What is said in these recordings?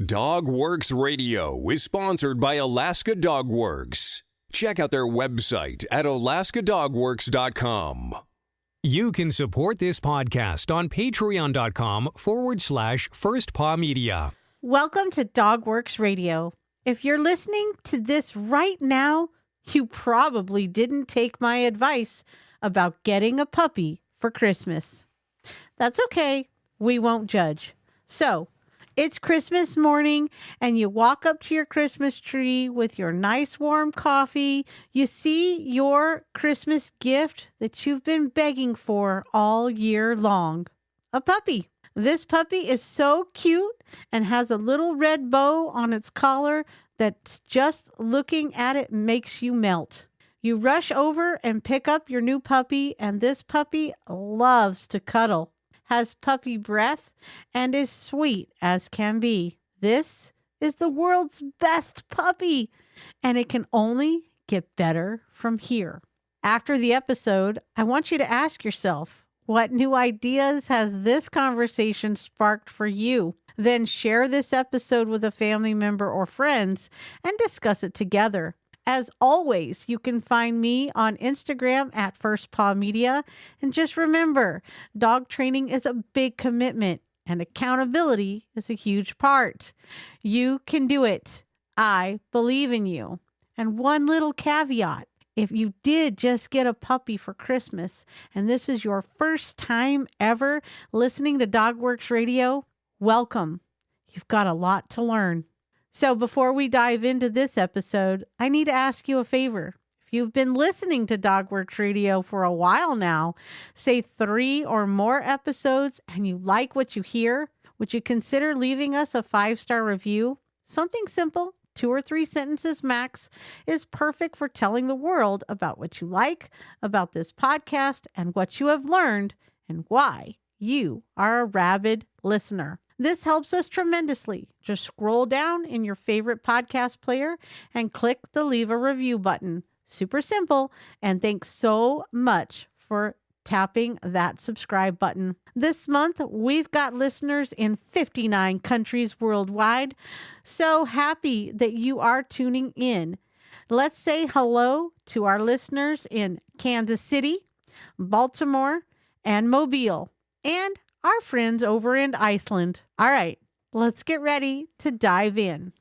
Dog Works Radio is sponsored by Alaska Dog Works. Check out their website at alaskadogworks.com. You can support this podcast on patreon.com/firstpawmedia. Welcome to Dog Works Radio. If you're listening to this right now, you probably didn't take my advice about getting a puppy for Christmas. That's okay. We won't judge. So, it's Christmas morning and you walk up to your Christmas tree with your nice warm coffee. You see your Christmas gift that you've been begging for all year long. A puppy. This puppy is so cute and has a little red bow on its collar that just looking at it makes you melt. You rush over and pick up your new puppy, and this puppy loves to cuddle, has puppy breath, and is sweet as can be. This is the world's best puppy, and it can only get better from here. After the episode, I want you to ask yourself, what new ideas has this conversation sparked for you? Then share this episode with a family member or friends and discuss it together. As always, you can find me on Instagram at First Paw Media. And just remember, dog training is a big commitment and accountability is a huge part. You can do it. I believe in you. And one little caveat, if you did just get a puppy for Christmas and this is your first time ever listening to Dog Works Radio, welcome. You've got a lot to learn. So before we dive into this episode, I need to ask you a favor. If you've been listening to Dog Works Radio for a while now, say 3 or more episodes, and you like what you hear, would you consider leaving us a 5-star review? Something simple, 2 or 3 sentences max, is perfect for telling the world about what you like about this podcast and what you have learned and why you are a rabid listener. This helps us tremendously. Just scroll down in your favorite podcast player and click the leave a review button. Super simple. And thanks so much for tapping that subscribe button. This month, we've got listeners in 59 countries worldwide. So happy that you are tuning in. Let's say hello to our listeners in Kansas City, Baltimore, and Mobile, and our friends over in Iceland. All right, let's get ready to dive in.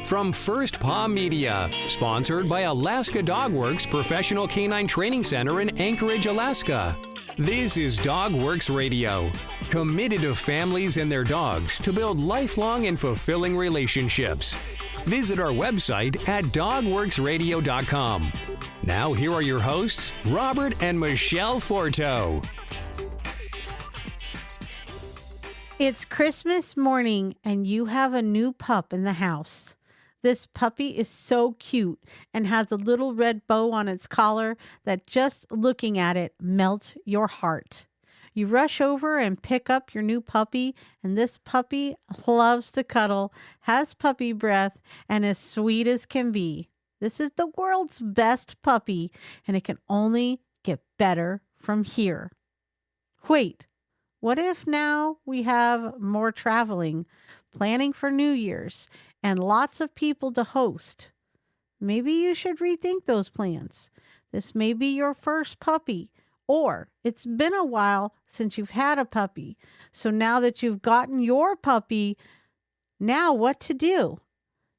From First Paw Media, sponsored by Alaska Dog Works Professional Canine Training Center in Anchorage, Alaska. This is Dog Works Radio, committed to families and their dogs to build lifelong and fulfilling relationships. Visit our website at dogworksradio.com. Now here are your hosts, Robert and Michele Forto. It's Christmas morning and you have a new pup in the house. This puppy is so cute and has a little red bow on its collar that just looking at it melts your heart. You rush over and pick up your new puppy, and this puppy loves to cuddle, has puppy breath, and is sweet as can be. This is the world's best puppy, and it can only get better from here. Wait. What if now we have more traveling, planning for New Year's, and lots of people to host? Maybe you should rethink those plans. This may be your first puppy, or it's been a while since you've had a puppy. So now that you've gotten your puppy, now what to do?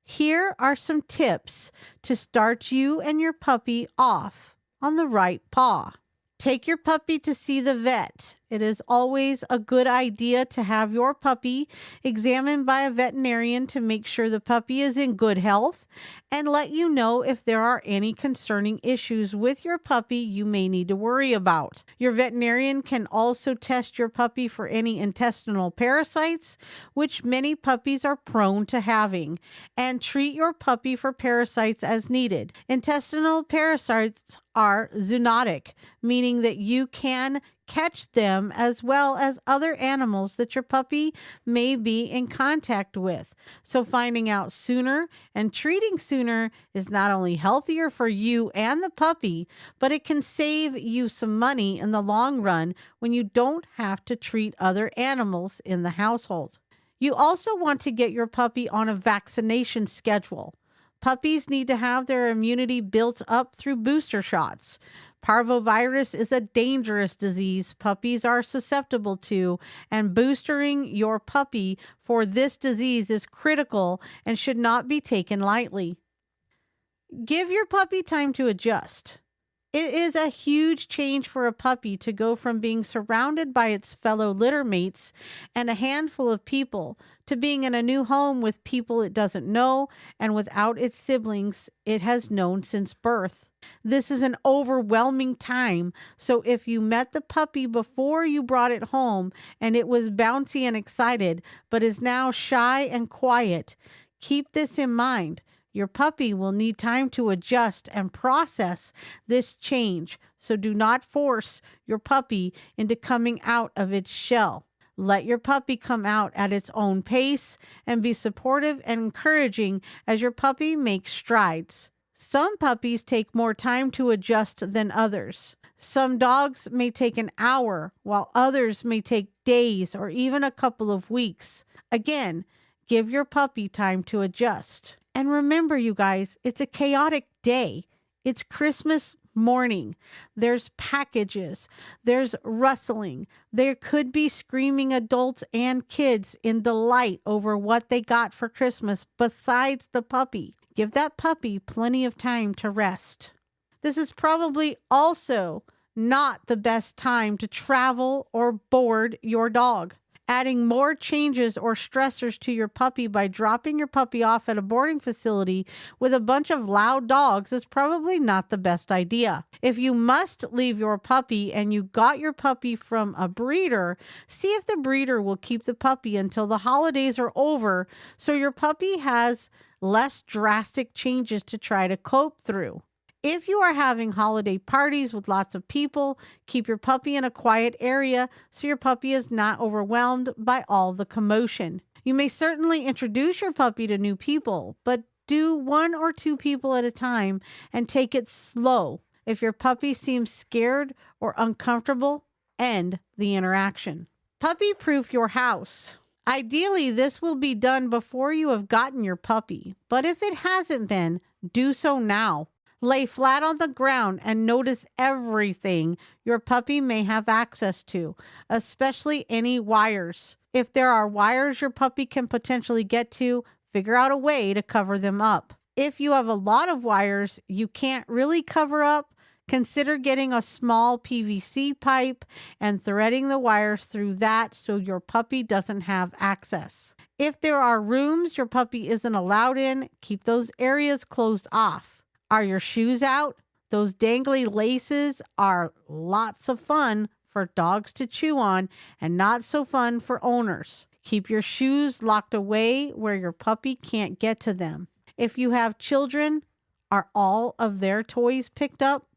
Here are some tips to start you and your puppy off on the right paw. Take your puppy to see the vet. It is always a good idea to have your puppy examined by a veterinarian to make sure the puppy is in good health and let you know if there are any concerning issues with your puppy you may need to worry about. Your veterinarian can also test your puppy for any intestinal parasites, which many puppies are prone to having, and treat your puppy for parasites as needed. Intestinal parasites are zoonotic, meaning that you can catch them as well as other animals that your puppy may be in contact with. So finding out sooner and treating sooner is not only healthier for you and the puppy, but it can save you some money in the long run when you don't have to treat other animals in the household. You also want to get your puppy on a vaccination schedule. Puppies need to have their immunity built up through booster shots. Parvovirus is a dangerous disease puppies are susceptible to, and boostering your puppy for this disease is critical and should not be taken lightly. Give your puppy time to adjust. It is a huge change for a puppy to go from being surrounded by its fellow litter mates and a handful of people to being in a new home with people it doesn't know and without its siblings it has known since birth. This is an overwhelming time, so if you met the puppy before you brought it home and it was bouncy and excited but is now shy and quiet, keep this in mind. Your puppy will need time to adjust and process this change, so do not force your puppy into coming out of its shell. Let your puppy come out at its own pace and be supportive and encouraging as your puppy makes strides. Some puppies take more time to adjust than others. Some dogs may take an hour, while others may take days or even a couple of weeks. Again, give your puppy time to adjust. And remember, you guys, it's a chaotic day. It's Christmas morning. There's packages. There's rustling. There could be screaming adults and kids in delight over what they got for Christmas besides the puppy. Give that puppy plenty of time to rest. This is probably also not the best time to travel or board your dog. Adding more changes or stressors to your puppy by dropping your puppy off at a boarding facility with a bunch of loud dogs is probably not the best idea. If you must leave your puppy and you got your puppy from a breeder, see if the breeder will keep the puppy until the holidays are over so your puppy has less drastic changes to try to cope through. If you are having holiday parties with lots of people, keep your puppy in a quiet area so your puppy is not overwhelmed by all the commotion. You may certainly introduce your puppy to new people, but do 1 or 2 people at a time and take it slow. If your puppy seems scared or uncomfortable, end the interaction. Puppy-proof your house. Ideally, this will be done before you have gotten your puppy, but if it hasn't been, do so now. Lay flat on the ground and notice everything your puppy may have access to, especially any wires. If there are wires your puppy can potentially get to, figure out a way to cover them up. If you have a lot of wires you can't really cover up, consider getting a small PVC pipe and threading the wires through that so your puppy doesn't have access. If there are rooms your puppy isn't allowed in, keep those areas closed off. Are your shoes out? Those dangly laces are lots of fun for dogs to chew on and not so fun for owners. Keep your shoes locked away where your puppy can't get to them. If you have children, are all of their toys picked up?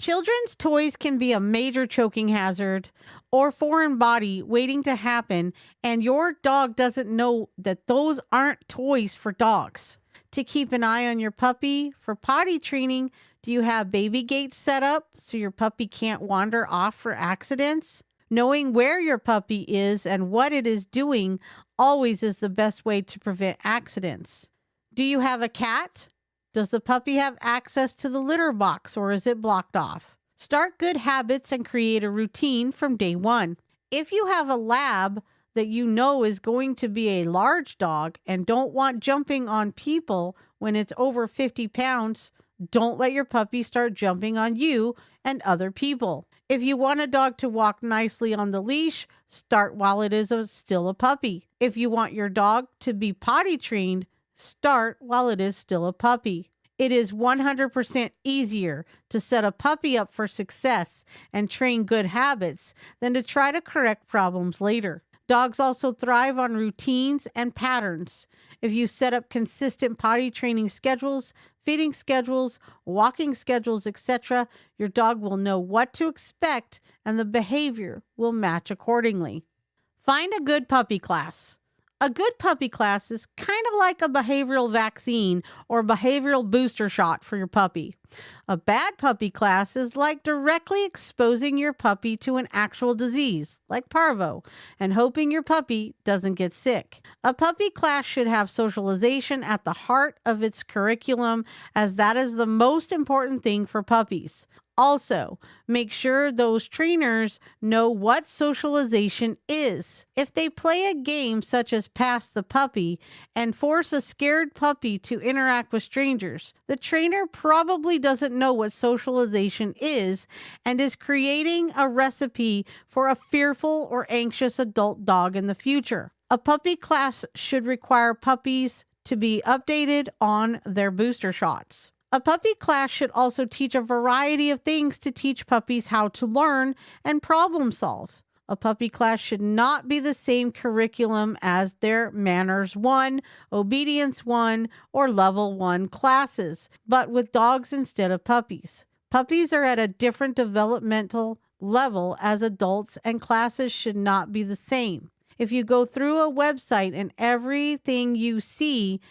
Children's toys can be a major choking hazard or foreign body waiting to happen, and your dog doesn't know that those aren't toys for dogs. To keep an eye on your puppy for potty training, do you have baby gates set up so your puppy can't wander off for accidents? Knowing where your puppy is and what it is doing always is the best way to prevent accidents. Do you have a cat? Does the puppy have access to the litter box or is it blocked off? Start good habits and create a routine from day 1. If you have a lab that you know is going to be a large dog and don't want jumping on people when it's over 50 pounds, don't let your puppy start jumping on you and other people. If you want a dog to walk nicely on the leash, start while it is still a puppy. If you want your dog to be potty trained, start while it is still a puppy. It is 100% easier to set a puppy up for success and train good habits than to try to correct problems later. Dogs also thrive on routines and patterns. If you set up consistent potty training schedules, feeding schedules, walking schedules, etc., your dog will know what to expect and the behavior will match accordingly. Find a good puppy class. A good puppy class is kind of like a behavioral vaccine or behavioral booster shot for your puppy. A bad puppy class is like directly exposing your puppy to an actual disease, like parvo, and hoping your puppy doesn't get sick. A puppy class should have socialization at the heart of its curriculum, as that is the most important thing for puppies. Also, make sure those trainers know what socialization is. If they play a game such as Pass the Puppy and force a scared puppy to interact with strangers, the trainer probably doesn't know what socialization is and is creating a recipe for a fearful or anxious adult dog in the future. A puppy class should require puppies to be updated on their booster shots. A puppy class should also teach a variety of things to teach puppies how to learn and problem solve. A puppy class should not be the same curriculum as their Manners 1, Obedience 1, or Level 1 classes, but with dogs instead of puppies. Puppies are at a different developmental level as adults, and classes should not be the same. If you go through a website and everything you see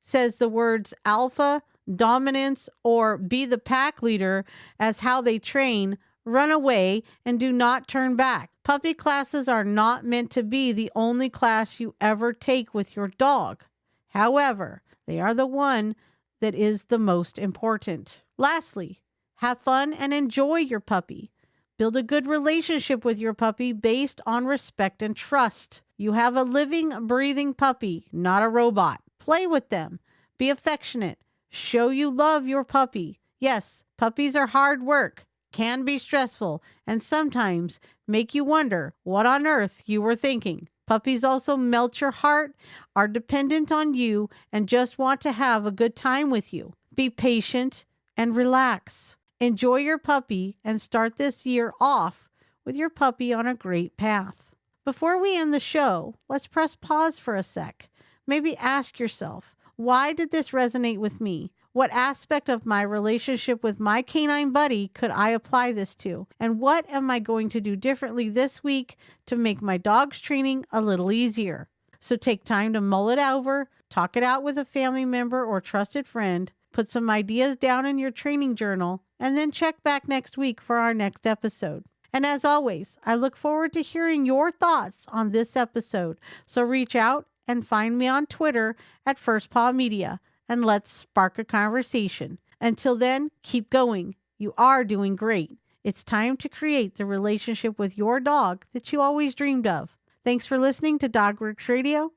says the words alpha, dominance, or be the pack leader as how they train, run away and do not turn back. Puppy classes are not meant to be the only class you ever take with your dog. However, they are the one that is the most important. Lastly, have fun and enjoy your puppy. Build a good relationship with your puppy based on respect and trust. You have a living, breathing puppy, not a robot. Play with them. Be affectionate. Show you love your puppy. Yes, puppies are hard work, can be stressful, and sometimes make you wonder what on earth you were thinking. Puppies also melt your heart, are dependent on you, and just want to have a good time with you. Be patient and relax. Enjoy your puppy and start this year off with your puppy on a great path. Before we end the show, let's press pause for a sec. Maybe ask yourself, why did this resonate with me? What aspect of my relationship with my canine buddy could I apply this to? And what am I going to do differently this week to make my dog's training a little easier? So take time to mull it over, talk it out with a family member or trusted friend, put some ideas down in your training journal, and then check back next week for our next episode. And as always, I look forward to hearing your thoughts on this episode. So reach out and find me on Twitter at First Paw Media, and let's spark a conversation. Until then, keep going. You are doing great. It's time to create the relationship with your dog that you always dreamed of. Thanks for listening to DogWorks Radio.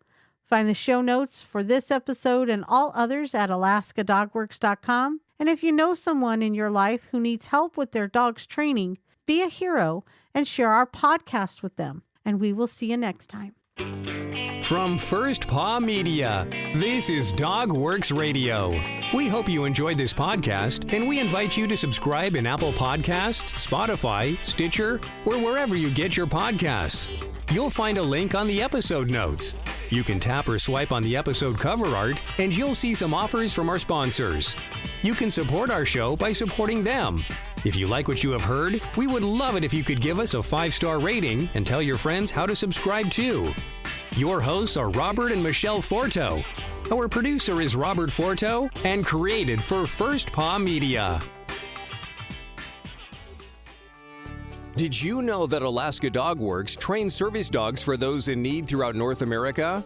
Find the show notes for this episode and all others at alaskadogworks.com. And if you know someone in your life who needs help with their dog's training, be a hero and share our podcast with them. And we will see you next time. From First Paw Media, this is DogWorks Radio. We hope you enjoyed this podcast, and we invite you to subscribe in Apple Podcasts, Spotify, Stitcher, or wherever you get your podcasts. You'll find a link on the episode notes. You can tap or swipe on the episode cover art, and you'll see some offers from our sponsors. You can support our show by supporting them. If you like what you have heard, we would love it if you could give us a 5-star rating and tell your friends how to subscribe too. Your hosts are Robert and Michele Forto. Our producer is Robert Forto and created for First Paw Media. Did you know that Alaska Dog Works trains service dogs for those in need throughout North America?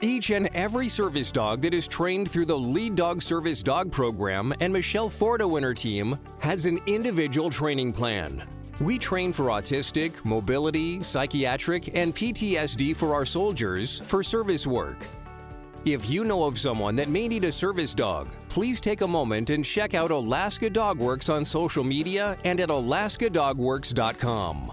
Each and every service dog that is trained through the Lead Dog Service Dog Program and Michele Forto and her team has an individual training plan. We train for autistic, mobility, psychiatric, and PTSD for our soldiers for service work. If you know of someone that may need a service dog, please take a moment and check out Alaska Dog Works on social media and at alaskadogworks.com.